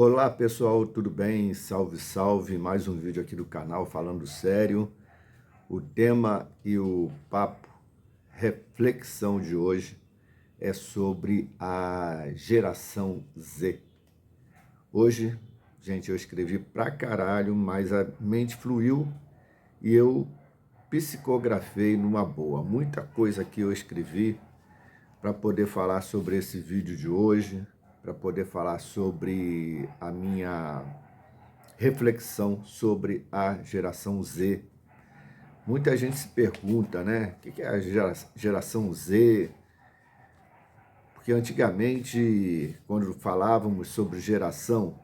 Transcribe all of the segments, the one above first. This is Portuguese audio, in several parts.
Olá pessoal, tudo bem? Salve, salve! Mais um vídeo aqui do canal falando sério. O tema e o papo, reflexão de hoje é sobre a geração Z. Hoje, gente, eu escrevi pra caralho, mas a mente fluiu e eu psicografei numa boa. Muita coisa que eu escrevi para poder falar sobre esse vídeo de hoje, para poder falar sobre a minha reflexão sobre a geração Z. Muita gente se pergunta, né? O que é a geração Z? Porque antigamente, quando falávamos sobre geração,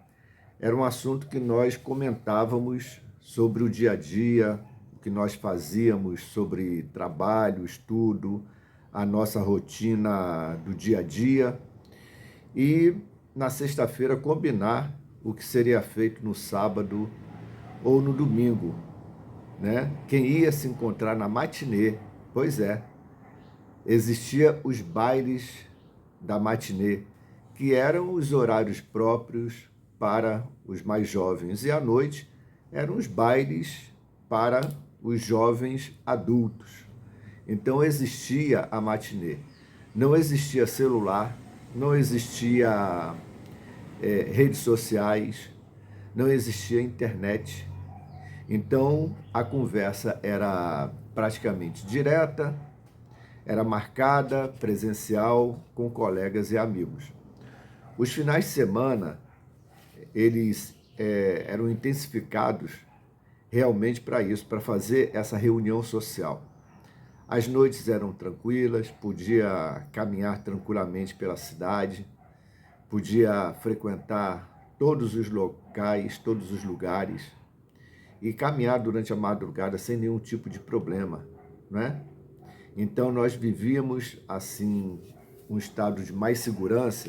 era um assunto que nós comentávamos sobre o dia a dia, o que nós fazíamos sobre trabalho, estudo, a nossa rotina do dia a dia. E na sexta-feira combinar o que seria feito no sábado ou no domingo, né? Quem ia se encontrar na matinê, pois é, existia os bailes da matinê, que eram os horários próprios para os mais jovens, e à noite eram os bailes para os jovens adultos. Então existia a matinê, não existia celular, não existia redes sociais, não existia internet. Então, a conversa era praticamente direta, era marcada, presencial, com colegas e amigos. Os finais de semana, eles eram intensificados realmente para isso, para fazer essa reunião social. As noites eram tranquilas, podia caminhar tranquilamente pela cidade, podia frequentar todos os locais, todos os lugares, e caminhar durante a madrugada sem nenhum tipo de problema, né? Então nós vivíamos assim um estado de mais segurança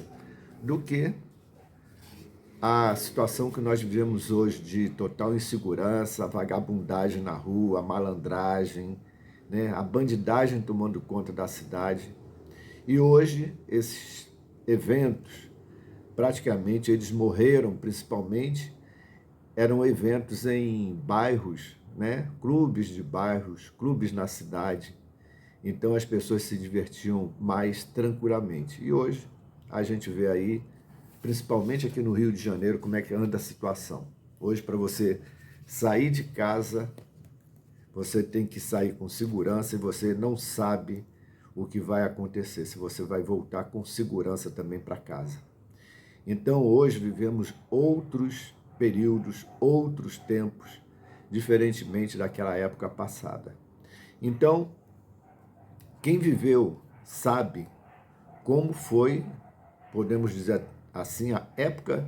do que a situação que nós vivemos hoje de total insegurança, a vagabundagem na rua, a malandragem, né? A bandidagem tomando conta da cidade. E hoje esses eventos, praticamente eles morreram, principalmente eram eventos em bairros, né? Clubes de bairros, clubes na cidade. Então as pessoas se divertiam mais tranquilamente. E hoje a gente vê aí, principalmente aqui no Rio de Janeiro, como é que anda a situação. Hoje, para você sair de casa, você tem que sair com segurança e você não sabe o que vai acontecer, se você vai voltar com segurança também para casa. Então hoje vivemos outros períodos, outros tempos, diferentemente daquela época passada. Então, quem viveu sabe como foi, podemos dizer assim, a época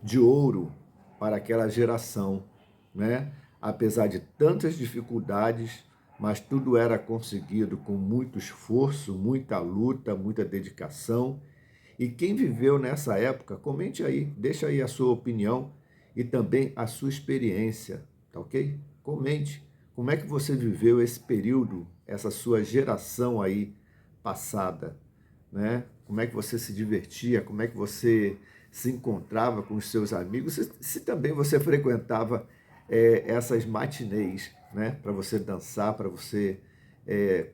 de ouro para aquela geração, né? Apesar de tantas dificuldades, mas tudo era conseguido com muito esforço, muita luta, muita dedicação. E quem viveu nessa época, comente aí, deixa aí a sua opinião e também a sua experiência, tá ok? Comente como é que você viveu esse período, essa sua geração aí passada, né? Como é que você se divertia, como é que você se encontrava com os seus amigos, se também você frequentava essas matinês, né? Para você dançar, para você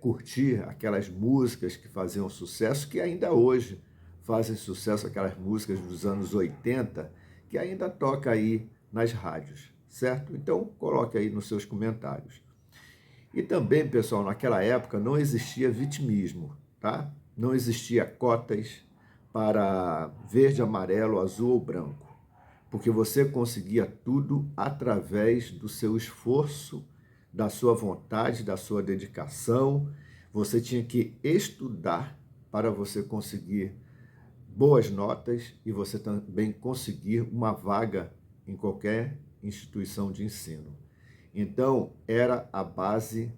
curtir aquelas músicas que faziam sucesso, que ainda hoje fazem sucesso, aquelas músicas dos anos 80, que ainda toca aí nas rádios, certo? Então, coloque aí nos seus comentários. E também, pessoal, naquela época não existia vitimismo, tá? Não existia cotas para verde, amarelo, azul ou branco, porque você conseguia tudo através do seu esforço, da sua vontade, da sua dedicação. Você tinha que estudar para você conseguir boas notas e você também conseguir uma vaga em qualquer instituição de ensino. Então, era a base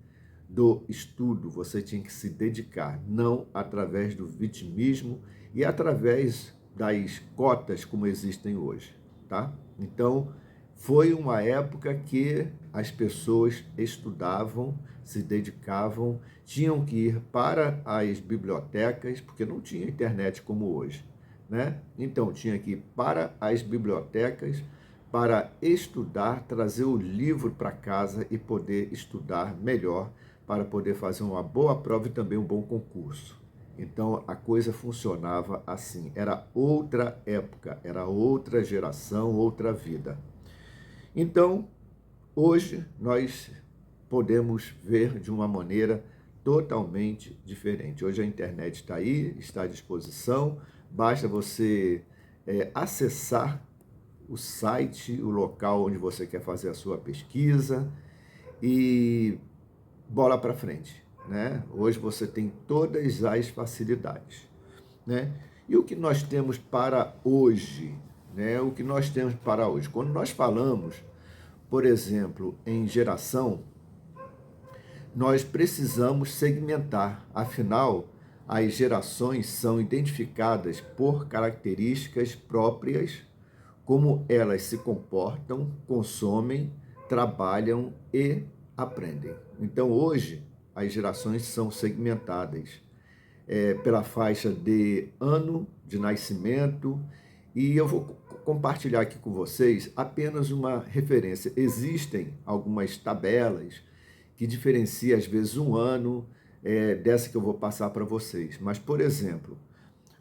do estudo, você tinha que se dedicar, não através do vitimismo e através das cotas como existem hoje, tá? Então, foi uma época que as pessoas estudavam, se dedicavam, tinham que ir para as bibliotecas, porque não tinha internet como hoje. né? Então, tinha que ir para as bibliotecas para estudar, trazer o livro para casa e poder estudar melhor para poder fazer uma boa prova e também um bom concurso. Então, a coisa funcionava assim. Era outra época, era outra geração, outra vida. Então, hoje nós podemos ver de uma maneira totalmente diferente. Hoje a internet está aí, está à disposição, basta você acessar o site, o local onde você quer fazer a sua pesquisa e bola para frente, né? Hoje você tem todas as facilidades, né? E o que nós temos para hoje, né? O que nós temos para hoje? Quando nós falamos, por exemplo, em geração, nós precisamos segmentar, afinal, as gerações são identificadas por características próprias, como elas se comportam, consomem, trabalham e aprendem. Então, hoje, as gerações são segmentadas pela faixa de ano de nascimento, e eu vou compartilhar aqui com vocês apenas uma referência. Existem algumas tabelas que diferenciam, às vezes, um ano dessa que eu vou passar para vocês. Mas, por exemplo,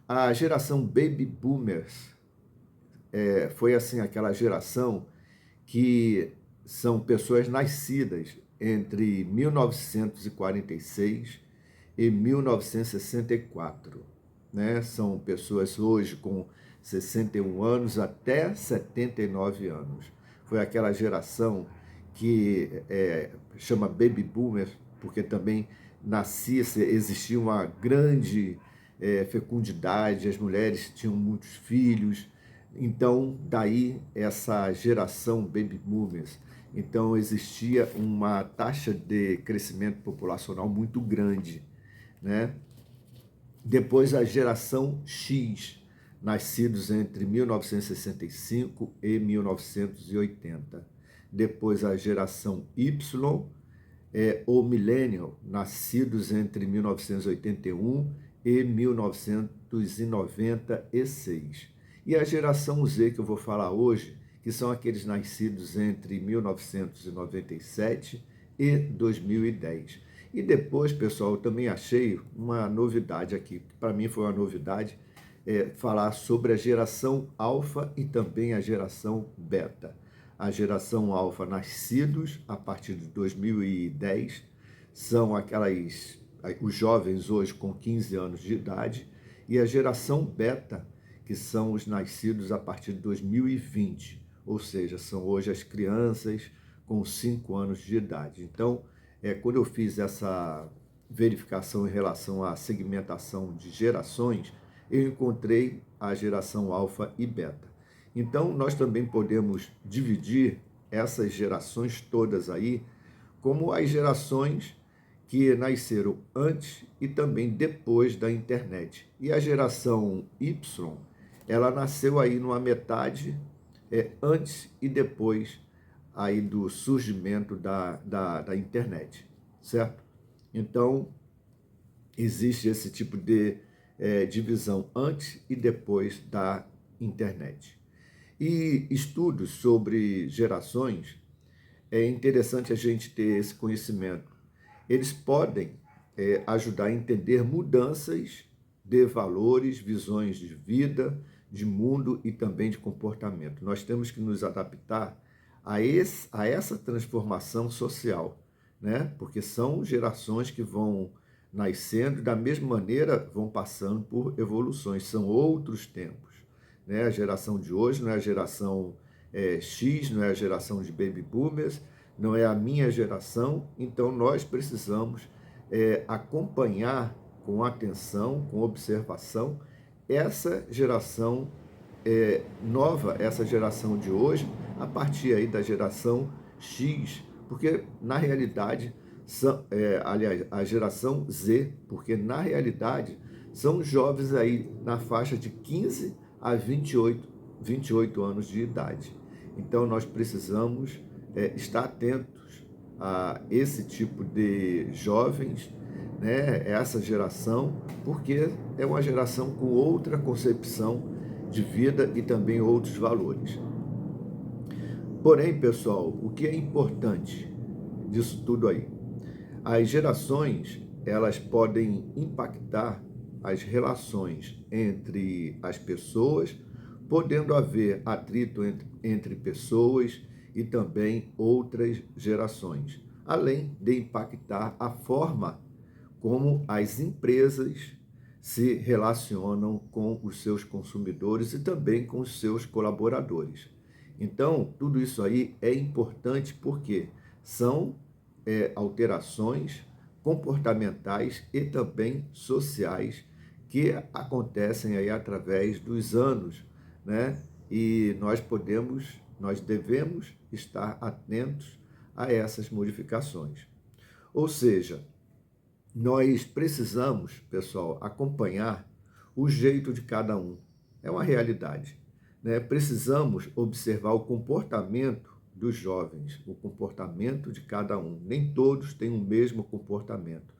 a geração Baby Boomers foi assim aquela geração que são pessoas nascidas entre 1946 e 1964, né? São pessoas hoje com 61 anos até 79 anos. Foi aquela geração que chama Baby Boomer, porque também existia uma grande fecundidade, as mulheres tinham muitos filhos, então daí essa geração Baby Boomers. Então existia uma taxa de crescimento populacional muito grande, né? Depois a geração X, nascidos entre 1965 e 1980. Depois a geração Y, ou Millennial, nascidos entre 1981 e 1996. E a geração Z, que eu vou falar hoje, que são aqueles nascidos entre 1997 e 2010. E depois, pessoal, eu também achei uma novidade aqui, para mim foi uma novidade, falar sobre a geração alfa e também a geração beta. A geração alfa, nascidos a partir de 2010, são os jovens hoje com 15 anos de idade, e a geração beta, que são os nascidos a partir de 2020, ou seja, são hoje as crianças com 5 anos de idade. Então, quando eu fiz essa verificação em relação à segmentação de gerações, eu encontrei a geração alfa e beta. Então, nós também podemos dividir essas gerações todas aí como as gerações que nasceram antes e também depois da internet. E a geração Y, ela nasceu aí numa metade antes e depois aí do surgimento da internet, certo? Então, existe esse tipo de divisão antes e depois da internet. E estudos sobre gerações, é interessante a gente ter esse conhecimento. Eles podem ajudar a entender mudanças de valores, visões de vida, de mundo e também de comportamento. Nós temos que nos adaptar a essa transformação social, né? Porque são gerações que vão nascendo e da mesma maneira vão passando por evoluções, são outros tempos, né? A geração de hoje não é a geração X, não é a geração de baby boomers, não é a minha geração, então nós precisamos acompanhar com atenção, com observação, essa geração nova, essa geração de hoje, a partir aí da geração X, porque na realidade, aliás, a geração Z, porque na realidade são jovens aí na faixa de 15 a 28 anos de idade. Então nós precisamos estar atentos a esse tipo de jovens, né, essa geração, porque é uma geração com outra concepção de vida e também outros valores. Porém, pessoal, o que é importante disso tudo aí? As gerações, elas podem impactar as relações entre as pessoas, podendo haver atrito entre pessoas e também outras gerações, além de impactar a forma como as empresas se relacionam com os seus consumidores e também com os seus colaboradores. Então, tudo isso aí é importante porque são alterações comportamentais e também sociais que acontecem aí através dos anos, né? E nós devemos estar atentos a essas modificações. Ou seja, nós precisamos, pessoal, acompanhar o jeito de cada um. É uma realidade, né? Precisamos observar o comportamento dos jovens, o comportamento de cada um. Nem todos têm o mesmo comportamento,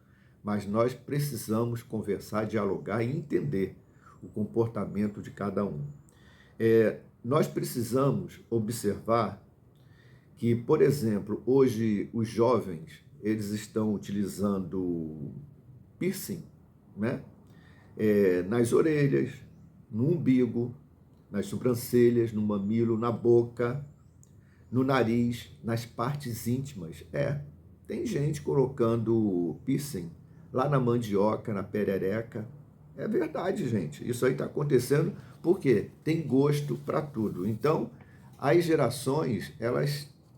mas nós precisamos conversar, dialogar e entender o comportamento de cada um. Nós precisamos observar que, por exemplo, hoje os jovens, eles estão utilizando piercing, né? Nas orelhas, no umbigo, nas sobrancelhas, no mamilo, na boca, no nariz, nas partes íntimas. Tem gente colocando piercing lá na mandioca, na perereca. É verdade, gente. Isso aí está acontecendo porque tem gosto para tudo. Então, as gerações,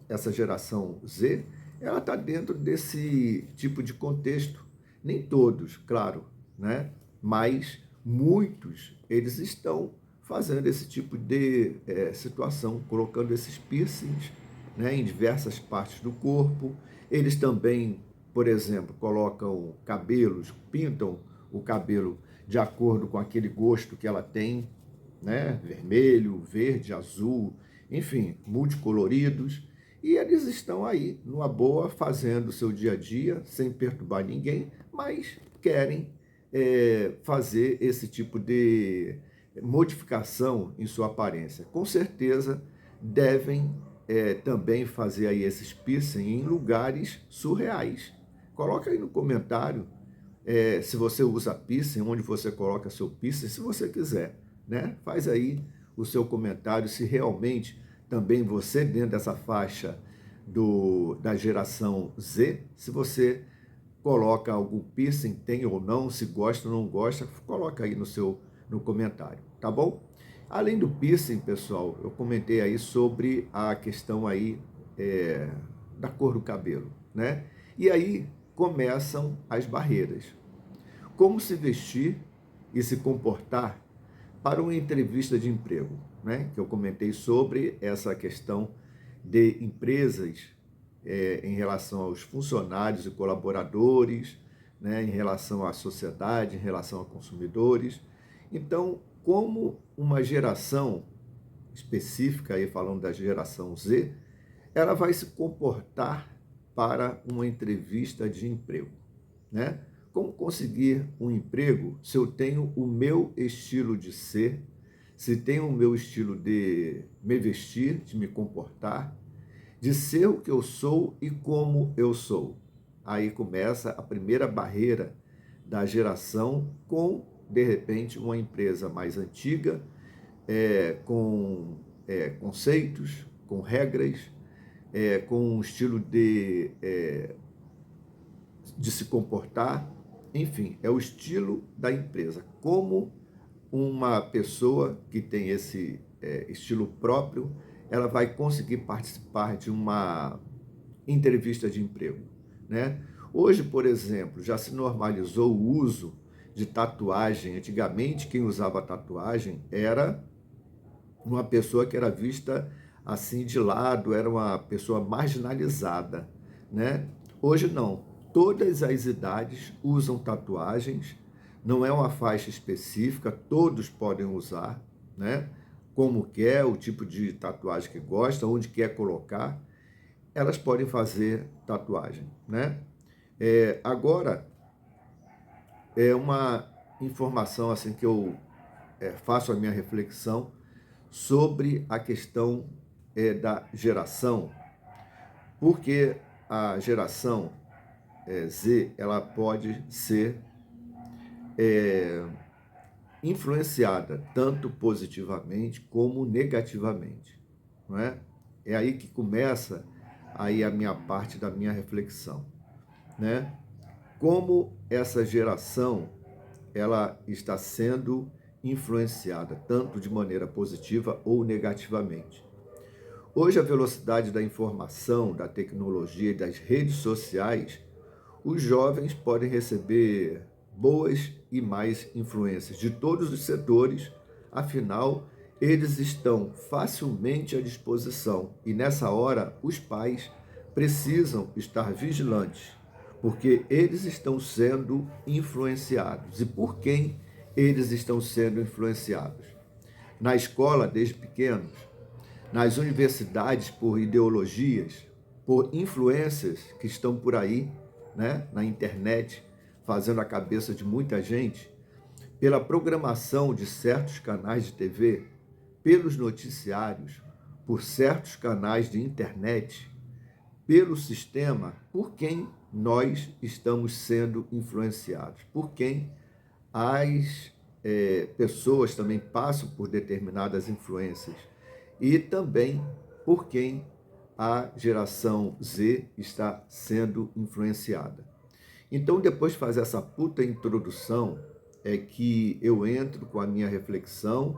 essa geração Z, ela está dentro desse tipo de contexto. Nem todos, claro, né? Mas muitos, eles estão fazendo esse tipo de situação, colocando esses piercings, né, em diversas partes do corpo. Eles também, por exemplo, colocam cabelos, pintam o cabelo de acordo com aquele gosto que ela tem, né? Vermelho, verde, azul, enfim, multicoloridos. E eles estão aí, numa boa, fazendo o seu dia a dia, sem perturbar ninguém, mas querem fazer esse tipo de modificação em sua aparência. Com certeza devem também fazer aí esses piercing em lugares surreais. Coloca aí no comentário se você usa piercing, onde você coloca seu piercing, se você quiser, né? Faz aí o seu comentário se realmente também você dentro dessa faixa da geração Z, se você coloca algum piercing, tem ou não, se gosta ou não gosta, coloca aí no comentário, tá bom? Além do piercing, pessoal, eu comentei aí sobre a questão aí da cor do cabelo, né? E aí começam as barreiras. Como se vestir e se comportar para uma entrevista de emprego, né? Que eu comentei sobre essa questão de empresas em relação aos funcionários e colaboradores, né? Em relação à sociedade, em relação a consumidores. Então, como uma geração específica, aí falando da geração Z, ela vai se comportar para uma entrevista de emprego, né? Como conseguir um emprego se eu tenho o meu estilo de ser, se tenho o meu estilo de me vestir, de me comportar, de ser o que eu sou e como eu sou. Aí começa a primeira barreira da geração com, de repente, uma empresa mais antiga, com conceitos, com regras, com um estilo de se comportar, enfim, é o estilo da empresa. Como uma pessoa que tem esse estilo próprio, ela vai conseguir participar de uma entrevista de emprego, né? Hoje, por exemplo, já se normalizou o uso de tatuagem. Antigamente, quem usava tatuagem era uma pessoa que era vista assim de lado, era uma pessoa marginalizada, né? Hoje não. Todas as idades usam tatuagens, não é uma faixa específica, todos podem usar, né? Como quer, o tipo de tatuagem que gosta, onde quer colocar, elas podem fazer tatuagem, né? Agora, é uma informação assim que eu faço a minha reflexão sobre a questão da geração, porque a geração Z, ela pode ser influenciada tanto positivamente como negativamente, não é? É aí que começa aí a minha parte da minha reflexão, né? Como essa geração ela está sendo influenciada tanto de maneira positiva ou negativamente. Hoje a velocidade da informação, da tecnologia e das redes sociais, os jovens podem receber boas e mais influências de todos os setores, afinal, eles estão facilmente à disposição e nessa hora os pais precisam estar vigilantes, porque eles estão sendo influenciados. E por quem eles estão sendo influenciados? Na escola, desde pequenos, nas universidades, por ideologias, por influências que estão por aí, né, na internet, fazendo a cabeça de muita gente, pela programação de certos canais de TV, pelos noticiários, por certos canais de internet, pelo sistema, por quem nós estamos sendo influenciados, por quem as pessoas também passam por determinadas influências e também por quem a geração Z está sendo influenciada. Então, depois de fazer essa puta introdução, é que eu entro com a minha reflexão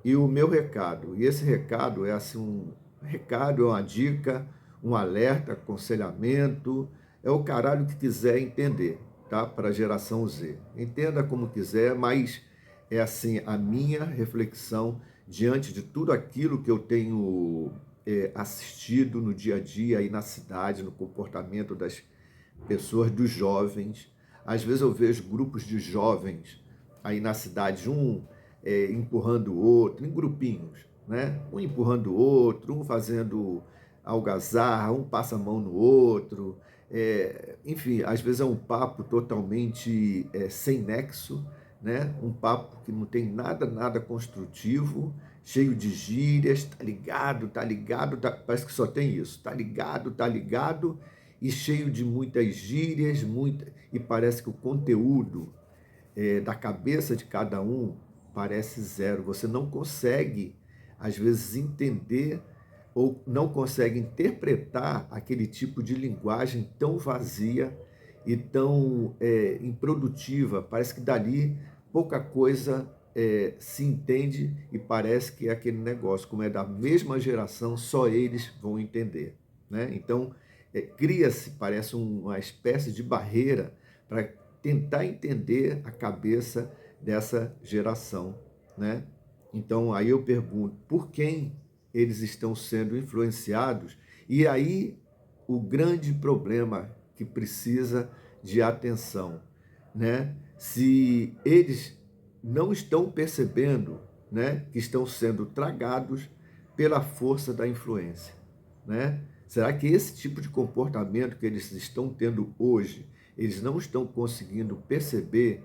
e o meu recado. E esse recado é assim um recado, é uma dica, um alerta, aconselhamento, é o caralho que quiser entender, tá? Para a geração Z. Entenda como quiser, mas é assim a minha reflexão diante de tudo aquilo que eu tenho assistido no dia a dia aí na cidade, no comportamento das pessoas, dos jovens. Às vezes eu vejo grupos de jovens aí na cidade, empurrando o outro, em grupinhos, né? Um empurrando o outro, um fazendo algazarra, um passa a mão no outro. Enfim, às vezes é um papo totalmente sem nexo, né? Um papo que não tem nada construtivo, cheio de gírias, tá ligado, parece que só tem isso, tá ligado, e cheio de muitas gírias, e parece que o conteúdo da cabeça de cada um parece zero. Você não consegue, às vezes, entender ou não consegue interpretar aquele tipo de linguagem tão vazia e tão improdutiva. Parece que dali pouca coisa se entende e parece que é aquele negócio, como é da mesma geração, só eles vão entender, né? Então, cria-se, parece uma espécie de barreira para tentar entender a cabeça dessa geração, né? Então, aí eu pergunto, por quem eles estão sendo influenciados? E aí, o grande problema que precisa de atenção, né? Se eles não estão percebendo, né, que estão sendo tragados pela força da influência, né? Será que esse tipo de comportamento que eles estão tendo hoje, eles não estão conseguindo perceber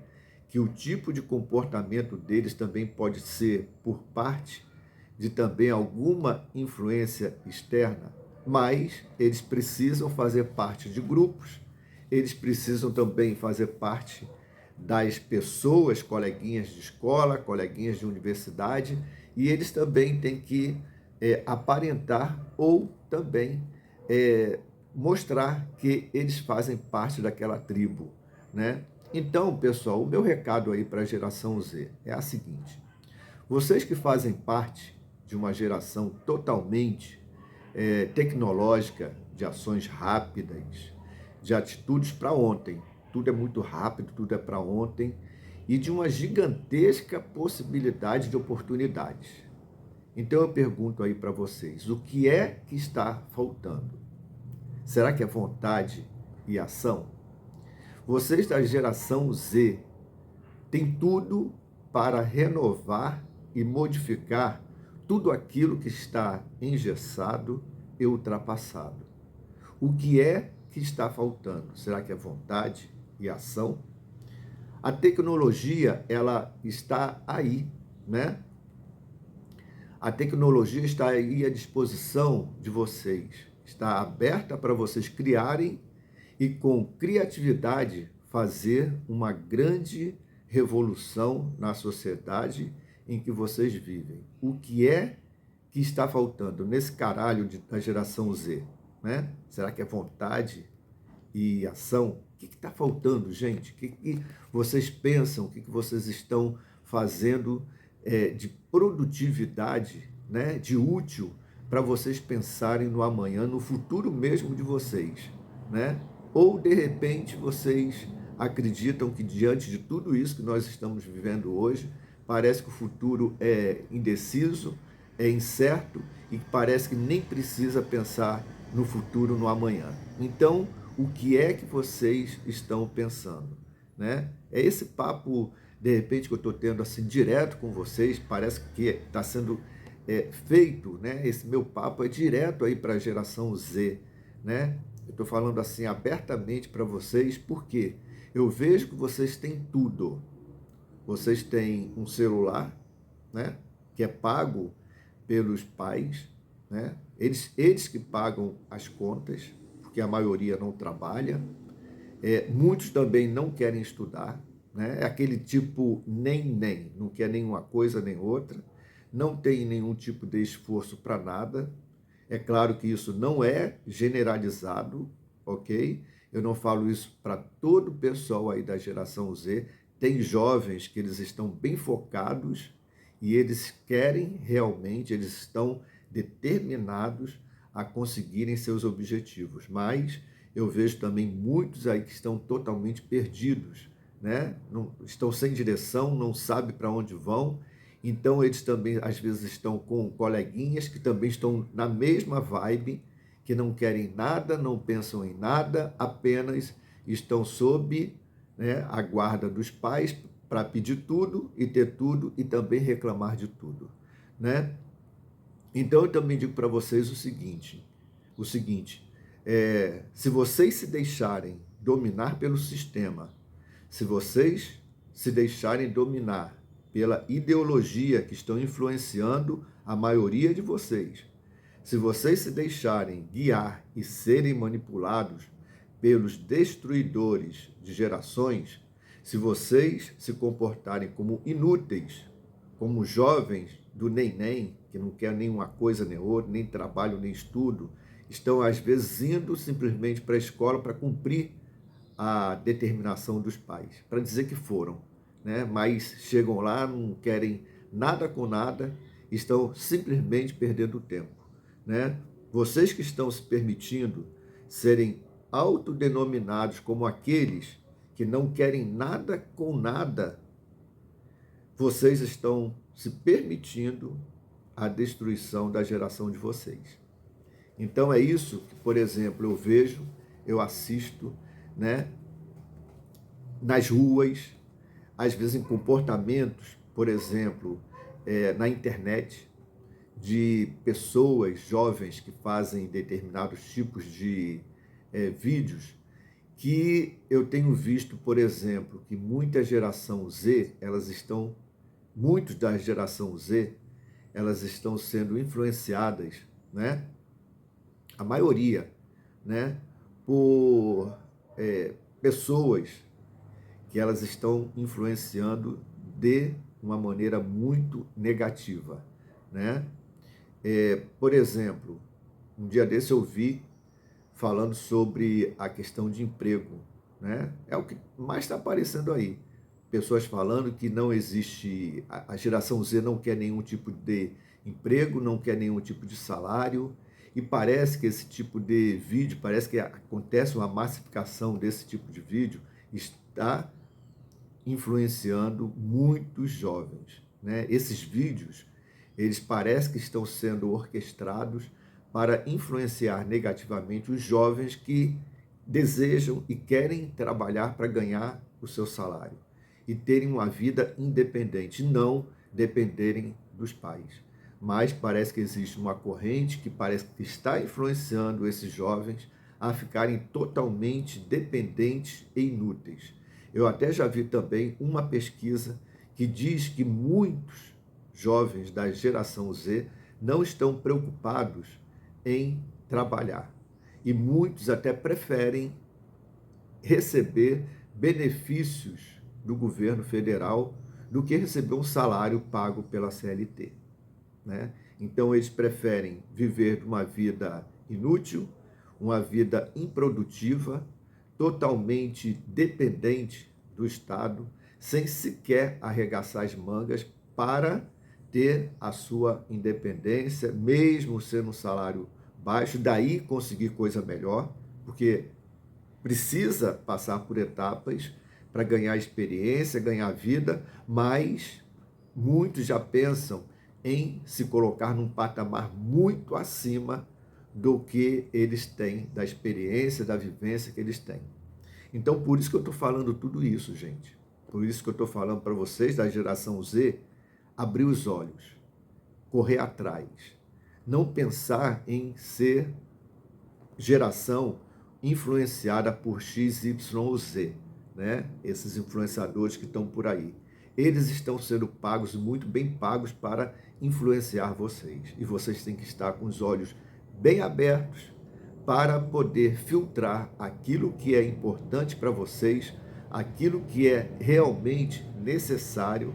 que o tipo de comportamento deles também pode ser por parte de também alguma influência externa, mas eles precisam fazer parte de grupos, eles precisam também fazer parte das pessoas, coleguinhas de escola, coleguinhas de universidade, e eles também têm que aparentar ou também mostrar que eles fazem parte daquela tribo, né? Então, pessoal, o meu recado aí para a geração Z é a seguinte: vocês que fazem parte de uma geração totalmente tecnológica, de ações rápidas, de atitudes para ontem, tudo é muito rápido, tudo é para ontem, e de uma gigantesca possibilidade de oportunidades. Então eu pergunto aí para vocês, o que é que está faltando? Será que é vontade e ação? Vocês da geração Z têm tudo para renovar e modificar tudo aquilo que está engessado e ultrapassado. O que é que está faltando? Será que é vontade e ação? A tecnologia, ela está aí, né? A tecnologia está aí à disposição de vocês, está aberta para vocês criarem e com criatividade fazer uma grande revolução na sociedade em que vocês vivem. O que é que está faltando nesse caralho da geração Z, né? Será que é vontade e ação? O que está faltando, gente? O que vocês pensam? O que vocês estão fazendo de produtividade, né? De útil para vocês pensarem no amanhã, no futuro mesmo de vocês, né? Ou, de repente, vocês acreditam que, diante de tudo isso que nós estamos vivendo hoje, parece que o futuro é indeciso, é incerto e parece que nem precisa pensar no futuro, no amanhã. Então, o que é que vocês estão pensando, né? É esse papo, de repente, que eu estou tendo assim direto com vocês, parece que está sendo feito, né? Esse meu papo é direto aí para a geração Z, né? Eu estou falando assim abertamente para vocês, porque eu vejo que vocês têm tudo. Vocês têm um celular, né? Que é pago pelos pais, né? Eles que pagam as contas, porque a maioria não trabalha. Muitos também não querem estudar, né? É aquele tipo nem, não quer nenhuma coisa nem outra, não tem nenhum tipo de esforço para nada. É claro que isso não é generalizado, ok? Eu não falo isso para todo o pessoal aí da geração Z. Tem jovens que eles estão bem focados e eles querem realmente, eles estão determinados a conseguirem seus objetivos. Mas eu vejo também muitos aí que estão totalmente perdidos, né? Não, estão sem direção, não sabem para onde vão. Então, eles também, às vezes, estão com coleguinhas que também estão na mesma vibe, que não querem nada, não pensam em nada, apenas estão sob, né, a guarda dos pais para pedir tudo e ter tudo e também reclamar de tudo, né? Então, eu também digo para vocês o seguinte, se vocês se deixarem dominar pelo sistema, se vocês se deixarem dominar pela ideologia que estão influenciando a maioria de vocês, se vocês se deixarem guiar e serem manipulados pelos destruidores de gerações, se vocês se comportarem como inúteis, como jovens do nem, que não quer nenhuma coisa nem outra, nem trabalho, nem estudo, estão às vezes indo simplesmente para a escola para cumprir a determinação dos pais, para dizer que foram, né? Mas chegam lá, não querem nada com nada, estão simplesmente perdendo tempo, né? Vocês que estão se permitindo serem autodenominados como aqueles que não querem nada com nada, vocês estão se permitindo a destruição da geração de vocês. Então é isso que, por exemplo, eu vejo, eu assisto, né, nas ruas, às vezes em comportamentos, por exemplo, na internet, de pessoas jovens que fazem determinados tipos de vídeos, que eu tenho visto, por exemplo, que muita geração Z, muitos da geração Z, elas estão sendo influenciadas, né? A maioria, né? Por pessoas que elas estão influenciando de uma maneira muito negativa, né? Por exemplo, um dia desse eu vi falando sobre a questão de emprego, né? É o que mais está aparecendo aí. Pessoas falando que não existe, a geração Z não quer nenhum tipo de emprego, não quer nenhum tipo de salário, e parece que esse tipo de vídeo, parece que acontece uma massificação desse tipo de vídeo, está influenciando muitos jovens, né? Esses vídeos, eles parecem que estão sendo orquestrados para influenciar negativamente os jovens que desejam e querem trabalhar para ganhar o seu salário e terem uma vida independente, não dependerem dos pais. Mas parece que existe uma corrente que parece que está influenciando esses jovens a ficarem totalmente dependentes e inúteis. Eu até já vi também uma pesquisa que diz que muitos jovens da geração Z não estão preocupados em trabalhar. E muitos até preferem receber benefícios do governo federal do que receber um salário pago pela CLT, né? Então eles preferem viver uma vida inútil, uma vida improdutiva, totalmente dependente do Estado, sem sequer arregaçar as mangas para ter a sua independência, mesmo sendo um salário baixo, daí conseguir coisa melhor, porque precisa passar por etapas para ganhar experiência, ganhar vida, mas muitos já pensam em se colocar num patamar muito acima do que eles têm, da experiência, da vivência que eles têm. Então, por isso que eu estou falando tudo isso, gente. Por isso que eu estou falando para vocês da geração Z, abrir os olhos, correr atrás, não pensar em ser geração influenciada por X, Y ou Z, né? Esses influenciadores que estão por aí. Eles estão sendo pagos, muito bem pagos, para influenciar vocês. E vocês têm que estar com os olhos bem abertos para poder filtrar aquilo que é importante para vocês, aquilo que é realmente necessário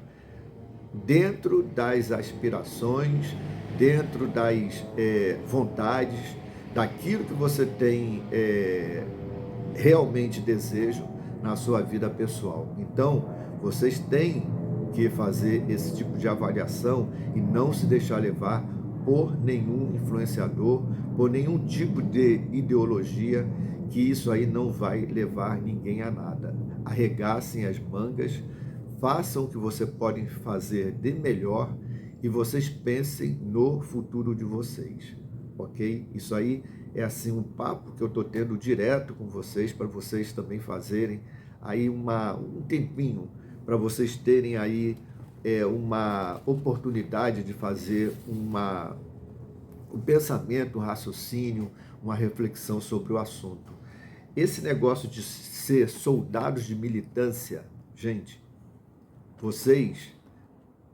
dentro das aspirações, dentro das vontades, daquilo que você tem realmente desejo na sua vida pessoal. Então, vocês têm que fazer esse tipo de avaliação e não se deixar levar por nenhum influenciador, por nenhum tipo de ideologia, que isso aí não vai levar ninguém a nada. Arregassem as mangas, façam o que você pode fazer de melhor e vocês pensem no futuro de vocês, ok? Isso aí é assim um papo que eu estou tendo direto com vocês, para vocês também fazerem aí um tempinho, para vocês terem aí uma oportunidade de fazer um pensamento, um raciocínio, uma reflexão sobre o assunto. Esse negócio de ser soldados de militância, gente, vocês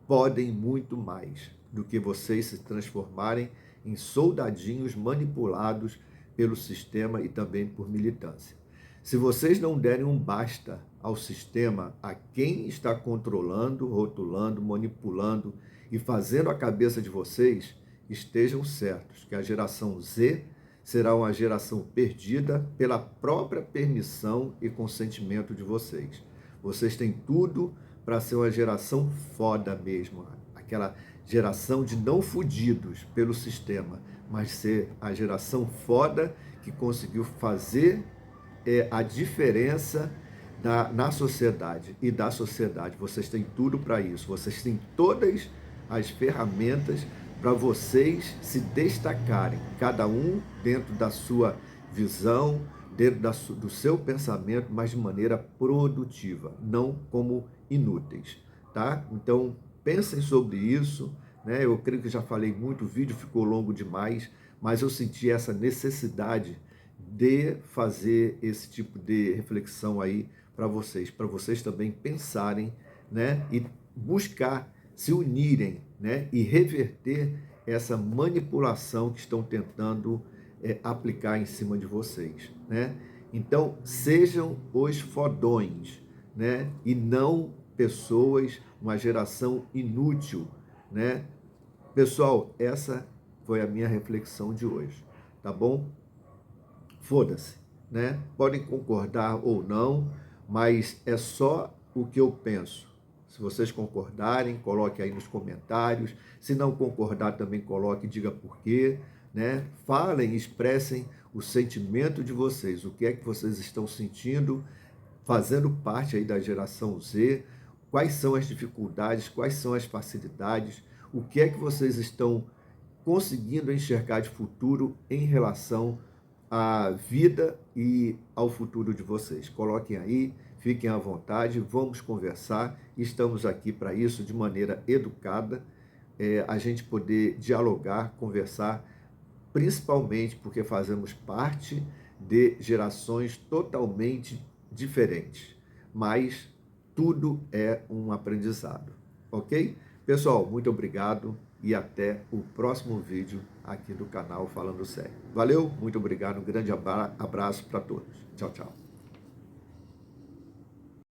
podem muito mais do que vocês se transformarem em soldadinhos manipulados pelo sistema e também por militância. Se vocês não derem um basta ao sistema, a quem está controlando, rotulando, manipulando e fazendo a cabeça de vocês, estejam certos que a geração Z será uma geração perdida pela própria permissão e consentimento de vocês. Vocês têm tudo para ser uma geração foda mesmo, aquela geração de não fudidos pelo sistema, mas ser a geração foda que conseguiu fazer a diferença na sociedade e da sociedade. Vocês têm tudo para isso, vocês têm todas as ferramentas para vocês se destacarem, cada um dentro da sua visão, dentro do seu pensamento, mas de maneira produtiva, não como inúteis, tá? Então, pensem sobre isso, né? Eu creio que já falei muito, o vídeo ficou longo demais, mas eu senti essa necessidade de fazer esse tipo de reflexão aí para vocês também pensarem, né? E buscar se unirem, né? E reverter essa manipulação que estão tentando aplicar em cima de vocês, né? Então, sejam os fodões, né? E não pessoas, uma geração inútil, né? Pessoal, essa foi a minha reflexão de hoje, tá bom? Foda-se, né? Podem concordar ou não, mas é só o que eu penso. Se vocês concordarem, coloque aí nos comentários. Se não concordar, também coloque e diga por quê, né? Falem, expressem o sentimento de vocês, o que é que vocês estão sentindo, fazendo parte aí da geração Z, quais são as dificuldades, quais são as facilidades, o que é que vocês estão conseguindo enxergar de futuro em relação à vida e ao futuro de vocês. Coloquem aí, fiquem à vontade, vamos conversar, estamos aqui para isso de maneira educada, a gente poder dialogar, conversar, principalmente porque fazemos parte de gerações totalmente diferentes, mas tudo é um aprendizado, ok? Pessoal, muito obrigado e até o próximo vídeo aqui do canal Falando Sério. Valeu, muito obrigado, um grande abraço para todos. Tchau, tchau.